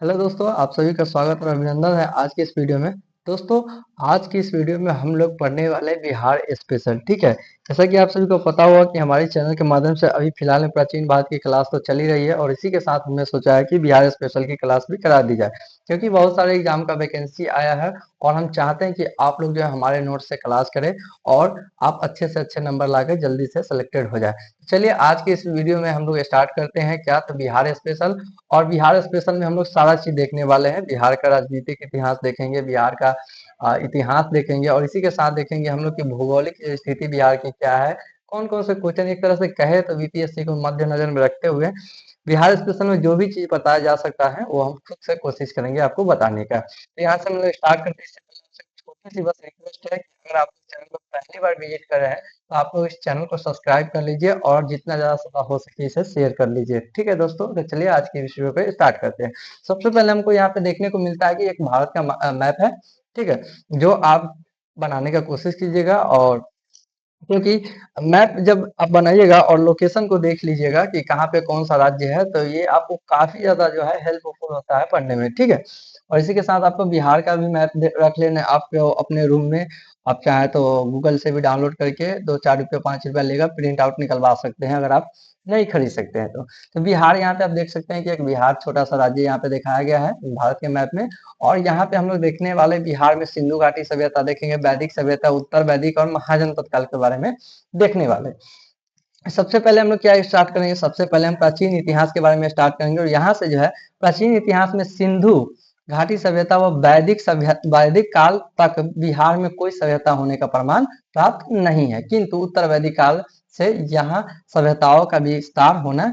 Hello दोस्तों, आप सभी का स्वागत और अभिनंदन है आज की इस वीडियो में। दोस्तों, आज की इस वीडियो में हम लोग पढ़ने वाले हैं बिहार स्पेशल। ठीक है, जैसा कि आप सभी को पता होगा कि हमारे चैनल के माध्यम से अभी फिलहाल में प्राचीन भारत की क्लास तो चली रही है और इसी के साथ हमने सोचा है कि बिहार स्पेशल की क्लास भी करा दी जाए, क्योंकि बहुत सारे एग्जाम का वैकेंसी आया है और हम चाहते हैं कि आप लोग जो है हमारे नोट से क्लास करें और आप अच्छे से अच्छे नंबर लाकर जल्दी से सिलेक्टेड हो जाए। चलिए आज के इस वीडियो में हम लोग स्टार्ट करते हैं क्या तो बिहार स्पेशल। और बिहार स्पेशल में हम लोग सारा चीज देखने वाले हैं। बिहार का राजनीतिक इतिहास देखेंगे, बिहार का इतिहास देखेंगे और इसी के साथ देखेंगे हम लोग की भौगोलिक स्थिति बिहार की क्या है, कौन कौन से क्वेश्चन एक तरह से कहे तो बीपीएससी को मद्देनजर में रखते हुए बिहार स्पेशल में जो भी चीज बताया जा सकता है वो हम खुद से कोशिश करेंगे आपको बताने का। तो यहाँ से हम लोग स्टार्ट करते हैं। इससे पहले आपसे छोटी सी बस रिक्वेस्ट है कि अगर आप इस चैनल को पहली बार विजिट कर रहे हैं तो आप लोग इस चैनल को सब्सक्राइब कर लीजिए और जितना ज़्यादा हो सके इसे शेयर कर लीजिए। ठीक है दोस्तों, तो चलिए आज की वीडियो पे स्टार्ट करते हैं। सबसे पहले हमको यहाँ पे देखने को मिलता है कि एक भारत का मैप है। ठीक है, जो आप बनाने का कोशिश कीजिएगा। और क्योंकि मैप जब आप बनाइएगा और लोकेशन को देख लीजिएगा कि कहाँ पे कौन सा राज्य है, तो ये आपको काफी ज्यादा जो है हेल्पफुल होता है पढ़ने में। ठीक है, और इसी के साथ आपको बिहार का भी मैप रख लेना है आपके अपने रूम में। आप चाहे तो गूगल से भी डाउनलोड करके 2-4 रुपये 5 रुपया लेगा, प्रिंट आउट निकलवा सकते हैं अगर आप नहीं खरीद सकते हैं तो बिहार यहाँ पे आप देख सकते हैं कि एक बिहार छोटा सा राज्य यहाँ पे दिखाया गया है भारत के मैप में। और यहाँ पे हम लोग देखने वाले बिहार में सिंधु घाटी सभ्यता देखेंगे, वैदिक सभ्यता, उत्तर वैदिक और महाजनपद काल के बारे में देखने वाले। सबसे पहले हम लोग क्या स्टार्ट करेंगे, सबसे पहले हम प्राचीन इतिहास के बारे में स्टार्ट करेंगे और यहाँ से जो है प्राचीन इतिहास में सिंधु घाटी सभ्यता व वैदिक काल तक बिहार में कोई सभ्यता होने का प्रमाण प्राप्त नहीं है, किंतु उत्तर वैदिक काल से यहाँ सभ्यताओं का विस्तार होना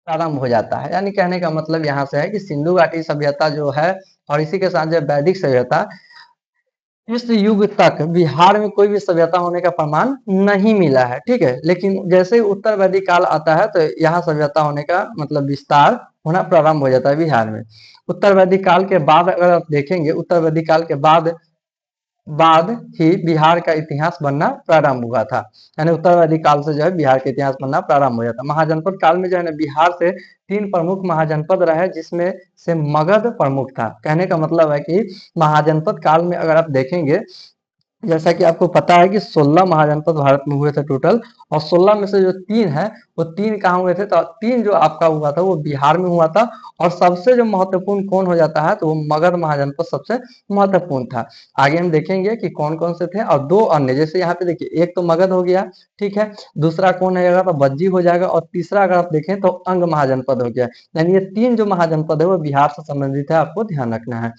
प्रारंभ हो जाता है। यानी कहने का मतलब यहाँ से है कि सिंधु घाटी सभ्यता जो है और इसी के साथ जो वैदिक सभ्यता, इस युग तक बिहार में कोई भी सभ्यता होने का प्रमाण नहीं मिला है। ठीक है, लेकिन जैसे ही उत्तर वैदिक काल आता है तो यहाँ सभ्यता होने का मतलब विस्तार होना प्रारंभ हो जाता है बिहार में। उत्तर वैदिक काल के बाद अगर आप देखेंगे, उत्तर वैदिक काल के बाद बाद ही बिहार का इतिहास बनना प्रारंभ हुआ था। यानी उत्तरवैदिक काल से जो है बिहार का इतिहास बनना प्रारंभ हो जाता। महाजनपद काल में जो है ना बिहार से 3 प्रमुख महाजनपद रहे, जिसमें से मगध प्रमुख था। कहने का मतलब है कि महाजनपद काल में अगर आप देखेंगे, जैसा कि आपको पता है कि 16 महाजनपद भारत में हुए थे टोटल, और 16 में से जो 3 है वो 3 कहाँ हुए थे, तो 3 जो आपका हुआ था वो बिहार में हुआ था। और सबसे जो महत्वपूर्ण कौन हो जाता है तो वो मगध महाजनपद सबसे महत्वपूर्ण था। आगे हम देखेंगे कि कौन कौन से थे और 2 अन्य, जैसे यहाँ पे देखिए एक तो मगध हो गया, ठीक है, दूसरा कौन रहेगा तो बज्जी हो जाएगा और तीसरा अगर आप देखें तो अंग महाजनपद हो गया। यानी ये 3 जो महाजनपद है वो बिहार से संबंधित है, आपको ध्यान रखना है।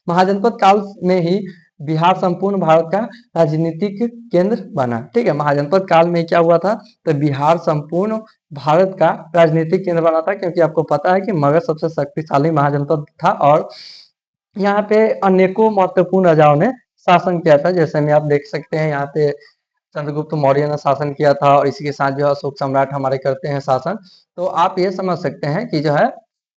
महाजनपद काल में ही बिहार संपूर्ण भारत का राजनीतिक केंद्र बना। ठीक है, महाजनपद काल में क्या हुआ था तो बिहार संपूर्ण भारत का राजनीतिक केंद्र बना था, क्योंकि आपको पता है कि मगध सबसे शक्तिशाली महाजनपद था और यहाँ पे अनेकों महत्वपूर्ण राजाओं ने शासन किया था। जैसे में आप देख सकते हैं यहाँ पे चंद्रगुप्त मौर्य ने शासन किया था और इसी के साथ जो अशोक सम्राट हमारे करते हैं शासन। तो आप ये समझ सकते हैं कि जो है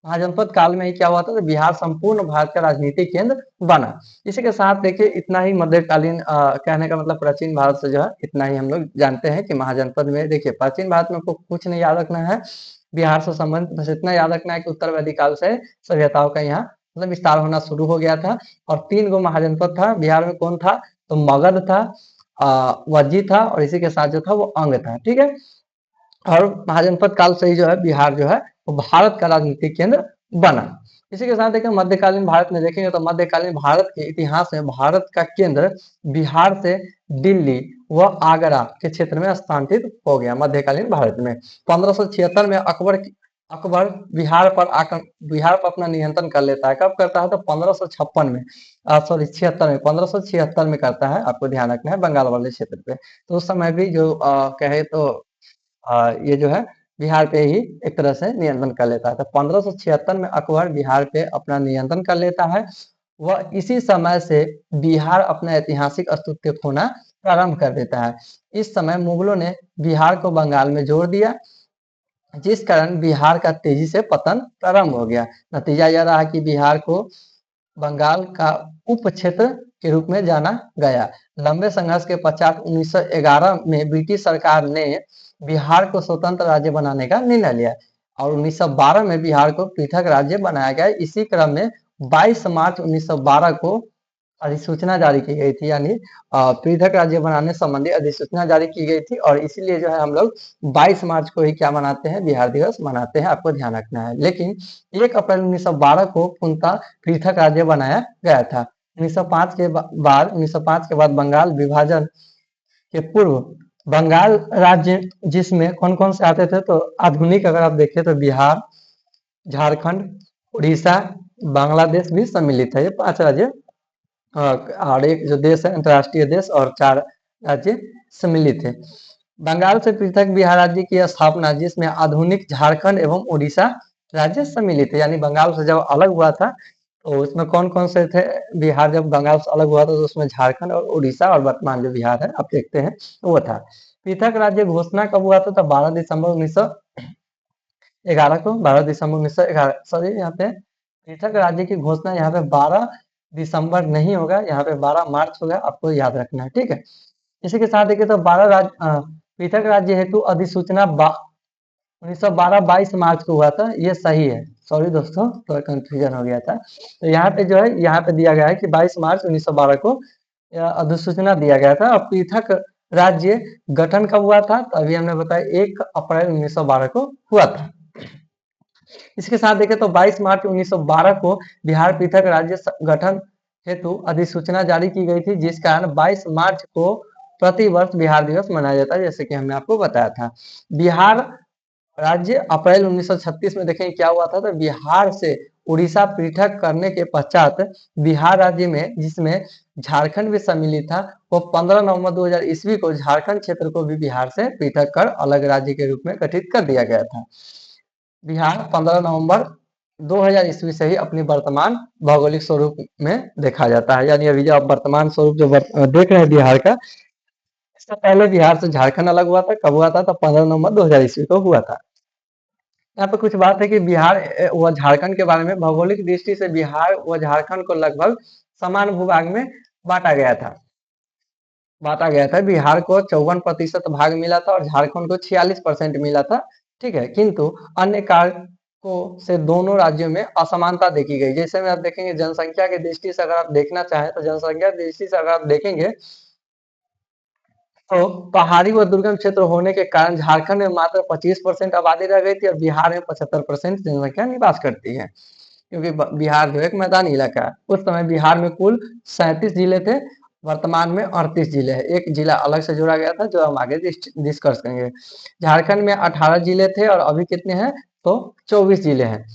महाजनपद काल में ही क्या हुआ था तो बिहार संपूर्ण भारत का राजनीतिक केंद्र बना। इसी के साथ देखिए इतना ही मध्यकालीन कहने का मतलब प्राचीन भारत से जो है इतना ही हम लोग जानते हैं कि महाजनपद में देखिए प्राचीन भारत में आपको कुछ नहीं याद रखना है बिहार से संबंधित, बस इतना याद रखना है कि उत्तर वैदिक काल से सभ्यताओं का यहाँ मतलब विस्तार होना शुरू हो गया था। और 3 गो महाजनपद था बिहार में, कौन था तो मगध था, वज्जी था और इसी के साथ जो था वो अंग था। ठीक है, और महाजनपद काल से ही जो है बिहार जो है वो भारत का राजनीतिक केंद्र बना। इसी के साथ देखिए मध्यकालीन भारत में देखेंगे तो मध्यकालीन भारत के इतिहास में भारत का केंद्र बिहार से दिल्ली व आगरा के क्षेत्र में स्थानांतरित हो गया। मध्यकालीन भारत में 1576 में अकबर बिहार पर अपना नियंत्रण कर लेता है। कब करता है तो 1556 में, सॉरी 76 में, 1576 में करता है। आपको ध्यान रखना है बंगाल वाले क्षेत्र पे। तो उस समय भी जो कहे तो ये जो है बिहार पे ही एक तरह से नियंत्रण कर लेता है। तो 1576 में अकबर बिहार पे अपना नियंत्रण कर लेता है। वह इसी समय से बिहार अपना ऐतिहासिक अस्तित्व खोना प्रारंभ कर देता है। इस समय मुगलों ने बिहार को बंगाल में जोड़ दिया, जिस कारण बिहार का तेजी से पतन प्रारंभ हो गया। नतीजा यह रहा कि बिहार को बंगाल का उप क्षेत्र के रूप में जाना गया। लंबे संघर्ष के पश्चात 1911 में ब्रिटिश सरकार ने बिहार को स्वतंत्र राज्य बनाने का निर्णय लिया। और 1912 में बिहार को पृथक राज्य बनाया गया। इसी क्रम में 22 मार्च 1912 को अधिसूचना जारी की गई थी, यानी पृथक राज्य बनाने संबंधी अधिसूचना जारी की गई थी, और इसीलिए जो है हम लोग 22 मार्च को ही क्या मनाते हैं, बिहार दिवस मनाते हैं, आपको ध्यान रखना है। लेकिन 1 अप्रैल 1912 को पूर्णतः पृथक राज्य बनाया गया था। 1905 के बाद बंगाल विभाजन के पूर्व बंगाल राज्य जिसमें कौन कौन से आते थे, तो आधुनिक अगर आप देखें तो बिहार, झारखंड, उड़ीसा, बांग्लादेश भी सम्मिलित है। ये 5 राज्य और एक जो देश है अंतर्राष्ट्रीय देश, और 4 राज्य सम्मिलित है। बंगाल से पृथक बिहार राज्य की स्थापना, जिसमें आधुनिक झारखंड एवं उड़ीसा राज्य सम्मिलित है। यानी बंगाल से जब अलग हुआ था तो उसमें कौन कौन से थे, बिहार जब बंगाल से अलग हुआ था तो उसमें झारखंड और उड़ीसा और वर्तमान जो बिहार है आप देखते हैं वो था। पृथक राज्य घोषणा कब हुआ था, तो 12 दिसंबर 1911 को, 12 दिसंबर 1911, सॉरी यहाँ पे पृथक राज्य की घोषणा यहाँ पे 12 दिसंबर नहीं होगा, यहाँ पे 12 मार्च होगा, आपको याद रखना है, ठीक है। इसी के साथ देखिए तो पृथक राज्य हेतु अधिसूचना 1912 22 मार्च को हुआ था, ये सही है। सॉरी दोस्तों, थोड़ा कंफ्यूजन हो गया था। तो यहाँ पे जो है, यहाँ पे दिया गया है कि 22 मार्च 1912 को अधिसूचना दिया गया था। और पृथक राज्य गठन कब हुआ था, तो अभी हमने बताया 1 अप्रैल 1912 को हुआ था। इसके साथ देखें तो 22 मार्च 1912 को बिहार पृथक राज्य गठन हेतु अधिसूचना जारी की गई थी, जिस कारण 22 मार्च को प्रति वर्ष बिहार दिवस मनाया जाता है, जैसे कि हमने आपको बताया था। बिहार राज्य अप्रैल 1936 में देखें क्या हुआ था, तो बिहार से उड़ीसा पृथक करने के पश्चात बिहार राज्य में, जिसमें झारखंड भी सम्मिलित था, वो 15 नवंबर 2000 ईस्वी को झारखंड क्षेत्र को भी बिहार से पृथक कर अलग राज्य के रूप में गठित कर दिया गया था। बिहार 15 नवंबर 2000 ईस्वी से ही अपनी वर्तमान भौगोलिक स्वरूप में देखा जाता है। यानी अभी जो आप वर्तमान स्वरूप जो देख रहे हैं बिहार का, इससे पहले बिहार से झारखंड अलग हुआ था। कब हुआ था, तो 15 नवंबर 2000 ईस्वी को हुआ था। यहाँ पे कुछ बात है कि बिहार व झारखंड के बारे में, भौगोलिक दृष्टि से बिहार व झारखंड को लगभग समान भूभाग में बांटा गया था। बिहार को 54% भाग मिला था और झारखंड को 46% मिला था, ठीक है। किंतु अन्य कारकों से दोनों राज्यों में असमानता देखी गई। जैसे में आप देखेंगे जनसंख्या की दृष्टि से, अगर आप देखना चाहें तो जनसंख्या की दृष्टि से अगर आप देखेंगे तो पहाड़ी व दुर्गम क्षेत्र होने के कारण झारखंड में मात्र 25% आबादी रह गई थी और बिहार में 75% जनसंख्या निवास करती है, क्योंकि बिहार जो एक मैदानी इलाका है। उस समय बिहार में कुल 37 जिले थे, वर्तमान में 38 जिले हैं। एक जिला अलग से जोड़ा गया था जो हम आगे डिस्कस करेंगे। झारखंड में 18 जिले थे और अभी कितने हैं, तो 24 जिले हैं।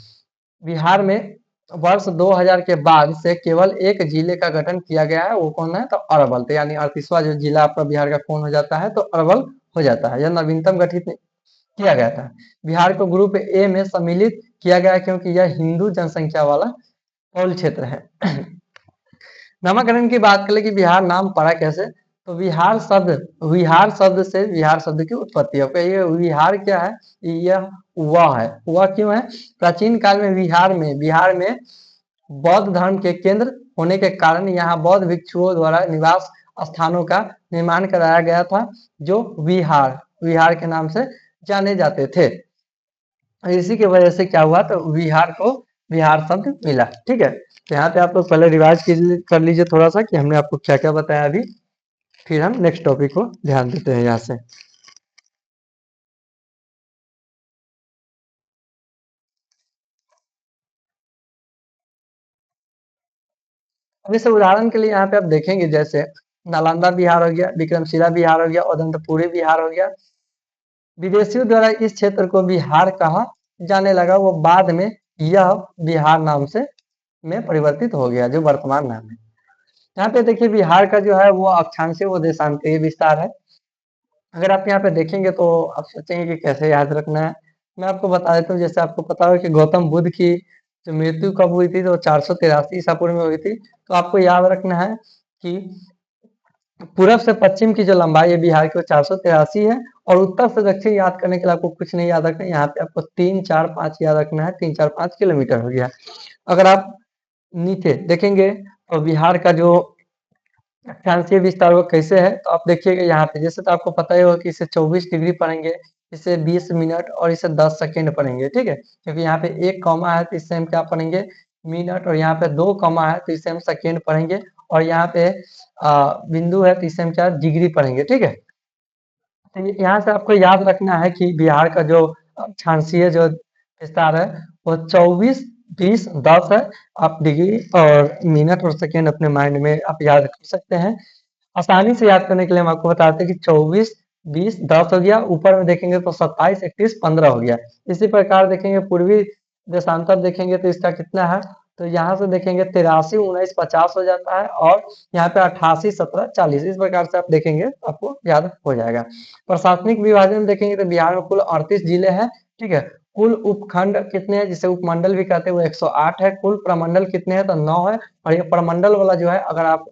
बिहार में वर्ष 2000 के बाद से केवल एक जिले का गठन किया गया है, वो कौन है, तो अरवल। तो यानी 38वां जो जिला आपका बिहार का कौन हो जाता है, तो अरवल हो जाता है। यह नवीनतम गठित किया गया था। बिहार को ग्रुप ए में सम्मिलित किया गया क्योंकि यह हिंदू जनसंख्या वाला बहुल क्षेत्र है। नामकरण की बात करें कि बिहार नाम पड़ा कैसे, तो विहार शब्द से बिहार शब्द की उत्पत्ति है। ये विहार क्या है, यह वह है। वह क्यों है, प्राचीन काल में बिहार में बौद्ध धर्म के केंद्र होने के कारण यहाँ बौद्ध भिक्षुओं द्वारा निवास स्थानों का निर्माण कराया गया था, जो विहार के नाम से जाने जाते थे। इसी की वजह से क्या हुआ, तो बिहार को बिहार शब्द मिला, ठीक है। तो यहाँ पे आप लोग पहले रिवाइज कर लीजिए थोड़ा सा कि हमने आपको क्या क्या बताया अभी, फिर हम नेक्स्ट टॉपिक को ध्यान देते हैं यहाँ से। अब इसे उदाहरण के लिए यहाँ पे आप देखेंगे, जैसे नालंदा बिहार हो गया, विक्रमशिला बिहार हो गया, उदंतपुरी बिहार हो गया। विदेशियों द्वारा इस क्षेत्र को बिहार कहा जाने लगा, वो बाद में यह बिहार नाम से में परिवर्तित हो गया, जो वर्तमान नाम है। यहाँ पे देखिए बिहार का जो है वो अक्षांशीय व देशांतरीय विस्तार है। अगर आप यहाँ पे देखेंगे तो आप सोचेंगे कि कैसे याद रखना है। मैं आपको बता देता हूँ, जैसे आपको पता हो कि गौतम बुद्ध की जो मृत्यु कब हुई थी, तो 483 ईसा पूर्व में हुई थी। तो आपको याद रखना है कि पूरब से पश्चिम की जो लंबाई है बिहार की, वो 483 है, और उत्तर से दक्षिण याद करने के लिए आपको कुछ नहीं याद रखना है। यहाँ पे आपको 3, 4, 5 याद रखना है। 3, 4, 5 किलोमीटर हो गया। अगर आप नीचे देखेंगे तो बिहार का जो अक्षांशीय विस्तार वो कैसे है, तो आप देखिएगा यहाँ पे, जैसे तो आपको पता ही होगा कि इसे 24 डिग्री पढ़ेंगे, इसे 20 मिनट और इसे 10 सेकंड पढ़ेंगे, ठीक है? क्योंकि यहाँ पे एक कॉमा है तो इससे हम क्या पढ़ेंगे मिनट, और यहाँ पे 2 कॉमा है तो इसे हम सेकंड पढ़ेंगे, और यहाँ पे बिंदु है तो इसे हम क्या डिग्री पढ़ेंगे, ठीक है? तो यहाँ से आपको याद रखना है कि बिहार का जो अक्षांशीय जो विस्तार है वो 24, 20, 10 है। आप डिग्री और मिनट और सेकंड अपने माइंड में आप याद कर सकते हैं। आसानी से याद करने के लिए हम आपको बताते हैं कि 24, 20, 10 हो गया, ऊपर में देखेंगे तो 27, 31, 15 हो गया। इसी प्रकार देखेंगे पूर्वी देशांतर देखेंगे तो इसका कितना है, तो यहाँ से देखेंगे 83, 19, 50 हो जाता है, और यहाँ पे 88, 17, 40 इस प्रकार से आप देखेंगे तो आपको याद हो जाएगा। प्रशासनिक विभाजन देखेंगे तो बिहार में कुल 38 जिले हैं, ठीक है? कुल उपखंड कितने हैं जिसे उपमंडल भी कहते हैं वो 108 है। कुल प्रमंडल कितने हैं तो 9 है। और ये प्रमंडल वाला जो है अगर आप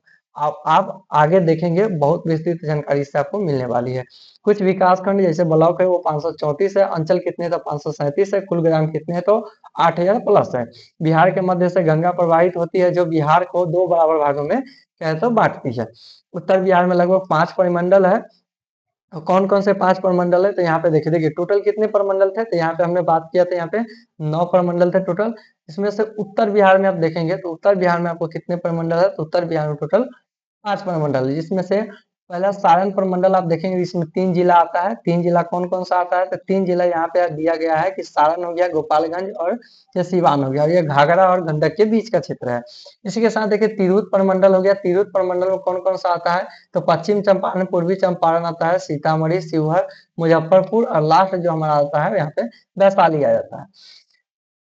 आगे देखेंगे बहुत विस्तृत जानकारी इससे आपको मिलने वाली है। कुछ विकास खंड जैसे ब्लॉक है वो 534 है। अंचल कितने तो 537 है। कुल ग्राम कितने तो 8000 प्लस है। बिहार के मध्य से गंगा प्रवाहित होती है जो बिहार को 2 बराबर भागों में क्या है तो बांटती है। उत्तर बिहार में लगभग 5 परिमंडल है। तो कौन कौन से 5 प्रमंडल है तो यहाँ पे देखिए टोटल कितने प्रमंडल थे तो यहाँ पे हमने बात किया था, यहाँ पे 9 प्रमंडल थे टोटल। इसमें से उत्तर बिहार में आप देखेंगे तो उत्तर बिहार में आपको कितने प्रमंडल है तो उत्तर बिहार में टोटल 5 प्रमंडल, जिसमें से पहला सारण प्रमंडल आप देखेंगे इसमें 3 जिला आता है। 3 जिला कौन कौन सा आता है तो 3 जिला यहाँ पे दिया गया है कि सारण हो गया, गोपालगंज और ये सिवान हो गया, और ये घाघरा और गंडक के बीच का क्षेत्र है। इसी के साथ देखिए तिरहुत प्रमंडल हो गया। तिरहुत प्रमंडल में कौन कौन सा आता है तो पश्चिम चंपारण, पूर्वी चंपारण आता है, सीतामढ़ी, शिवहर, मुजफ्फरपुर, और लास्ट जो हमारा आता है यहाँ पे वैशाली आ जाता है।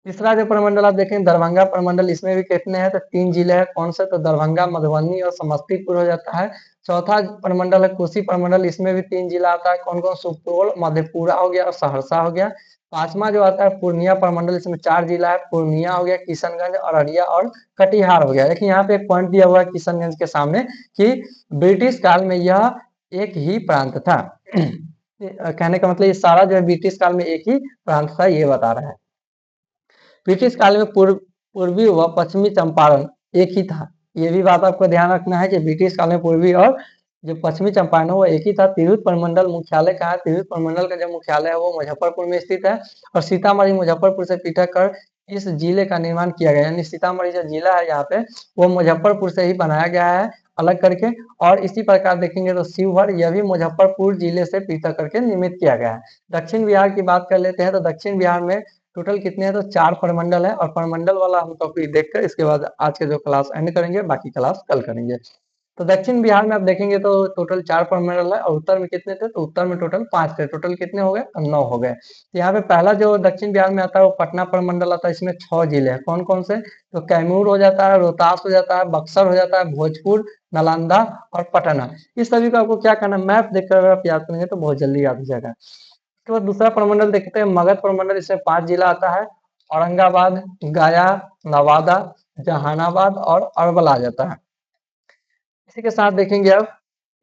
तीसरा जो प्रमंडल आप देखें दरभंगा प्रमंडल, इसमें भी कितने हैं तो 3 जिले हैं। कौन से तो दरभंगा, मधुबनी और समस्तीपुर हो जाता है। चौथा प्रमंडल है कोसी प्रमंडल, इसमें भी 3 जिला आता है। कौन कौन सुपौल, मधेपुरा हो गया और सहरसा हो गया। पांचवा जो आता है पूर्णिया प्रमंडल, इसमें 4 जिला है। पूर्णिया हो गया, किशनगंज, अररिया और कटिहार हो गया। लेकिन यहाँ पे एक पॉइंट दिया हुआ है किशनगंज के सामने कि ब्रिटिश काल में यह एक ही प्रांत था। कहने का मतलब ये सारा जो है ब्रिटिश काल में एक ही प्रांत था, ये बता रहा है। ब्रिटिश काल में पूर्वी व पश्चिमी चंपारण एक ही था। ये भी बात आपको ध्यान रखना है कि ब्रिटिश काल में पूर्वी और जो पश्चिमी चंपारण है वो एक ही था। तिरहुत प्रमंडल मुख्यालय कहाँ है, तिरहुत प्रमंडल का जो मुख्यालय है वो मुजफ्फरपुर में स्थित है। और सीतामढ़ी मुजफ्फरपुर से पृथक कर इस जिले का निर्माण किया गया, यानी सीतामढ़ी जो जिला है यहाँ पे वो मुजफ्फरपुर से ही बनाया गया है अलग करके। और इसी प्रकार देखेंगे तो शिवहर यह भी मुजफ्फरपुर जिले से पृथक करके निर्मित किया गया है। दक्षिण बिहार की बात कर लेते हैं तो दक्षिण बिहार में टोटल कितने हैं तो 4 प्रमंडल है। और प्रमंडल वाला हम टॉपिक देखकर इसके बाद आज के जो क्लास एंड करेंगे, बाकी क्लास कल करेंगे। तो दक्षिण बिहार में आप देखेंगे तो टोटल 4 प्रमंडल है। और उत्तर में कितने थे तो उत्तर में टोटल 5 थे। टोटल कितने हो गए 9 हो गए। तो यहाँ पे पहला जो दक्षिण बिहार में आता है वो पटना प्रमंडल आता है। इसमें 6 जिले हैं। कौन कौन से तो कैमूर हो जाता है, रोहतास हो जाता है, बक्सर हो जाता है, भोजपुर, नालंदा और पटना। इस सभी को आपको क्या करना है मैप देखकर अगर आप याद करेंगे तो बहुत जल्दी याद हो जाएगा। उसके बाद दूसरा प्रमंडल देखते हैं मगध प्रमंडल, इसमें 5 जिला आता है। औरंगाबाद, गया, नवादा, जहानाबाद और अरवल आ जाता है। इसी के साथ देखेंगे अब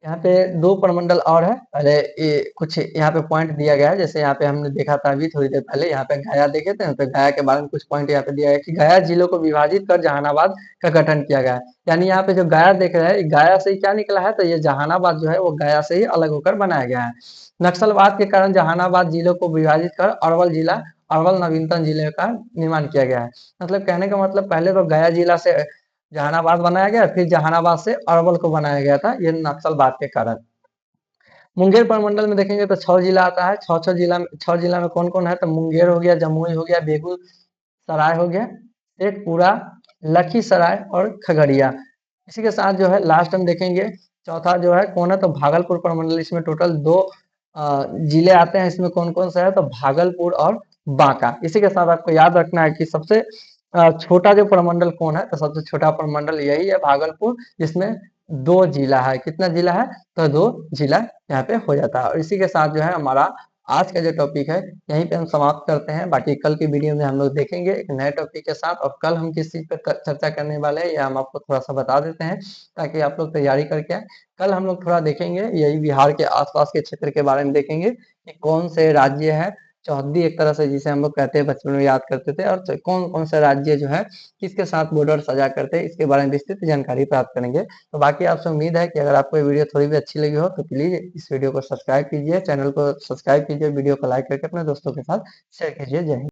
यहाँ पे 2 प्रमंडल और है। पहले ये कुछ यहाँ पे पॉइंट दिया गया है, जैसे यहाँ पे हमने देखा था अभी थोड़ी देर पहले, यहाँ पे गया देखे थे तो गया के बारे में कुछ पॉइंट यहाँ पे दिया है कि गया जिलों को विभाजित कर जहानाबाद का गठन किया गया है। यानी यहाँ पे जो गया देख रहे हैं गया से ही क्या निकला है तो ये जहानाबाद जो है वो गया से ही अलग होकर बनाया गया है। नक्सलवाद के कारण जहानाबाद जिलों को विभाजित कर अरवल नवीनतम जिले का निर्माण किया गया है। मतलब कहने का मतलब पहले तो गया जिला से जहानाबाद बनाया गया, फिर जहानाबाद से अरवल को बनाया गया था, ये नक्सलवाद के कारण। मुंगेर प्रमंडल में देखेंगे तो 6 जिला आता है। 6 जिला में कौन कौन है तो मुंगेर हो गया, जमुई हो गया, बेगूसराय हो गया, शेखपुरा, लखीसराय और खगड़िया। इसी के साथ जो है लास्ट हम देखेंगे चौथा जो है कौन है तो भागलपुर प्रमंडल। इसमें टोटल 2 जिले आते हैं। इसमें कौन कौन सा है तो भागलपुर और बांका। इसी के साथ आपको याद रखना है कि सबसे छोटा जो प्रमंडल कौन है तो सबसे छोटा प्रमंडल यही है भागलपुर, जिसमें 2 जिला है। कितना जिला है तो 2 जिला यहाँ पे हो जाता है। और इसी के साथ जो है हमारा आज का जो टॉपिक है यहीं पे हम समाप्त करते हैं। बाकी कल की वीडियो में हम लोग देखेंगे एक नए टॉपिक के साथ। और कल हम किस चीज पे चर्चा करने वाले हैं यह हम आपको थोड़ा सा बता देते हैं ताकि आप लोग तैयारी करके आए। कल हम लोग थोड़ा देखेंगे यही बिहार के आसपास के क्षेत्र के बारे में देखेंगे कि कौन से राज्य है चौहद्दी एक तरह से जिसे हम लोग कहते हैं बचपन में याद करते थे और कौन-कौन सा राज्य जो है किसके साथ बॉर्डर साझा करते हैं इसके बारे में विस्तृत जानकारी प्राप्त करेंगे। तो बाकी आपसे उम्मीद है कि अगर आपको ये वीडियो थोड़ी भी अच्छी लगी हो तो प्लीज़ इस वीडियो को सब्सक्राइब कीजिए, चैनल को सब्सक्राइब कीजिए, वीडियो को लाइक करके अपने दोस्तों के साथ शेयर कीजिए। जय हिंद।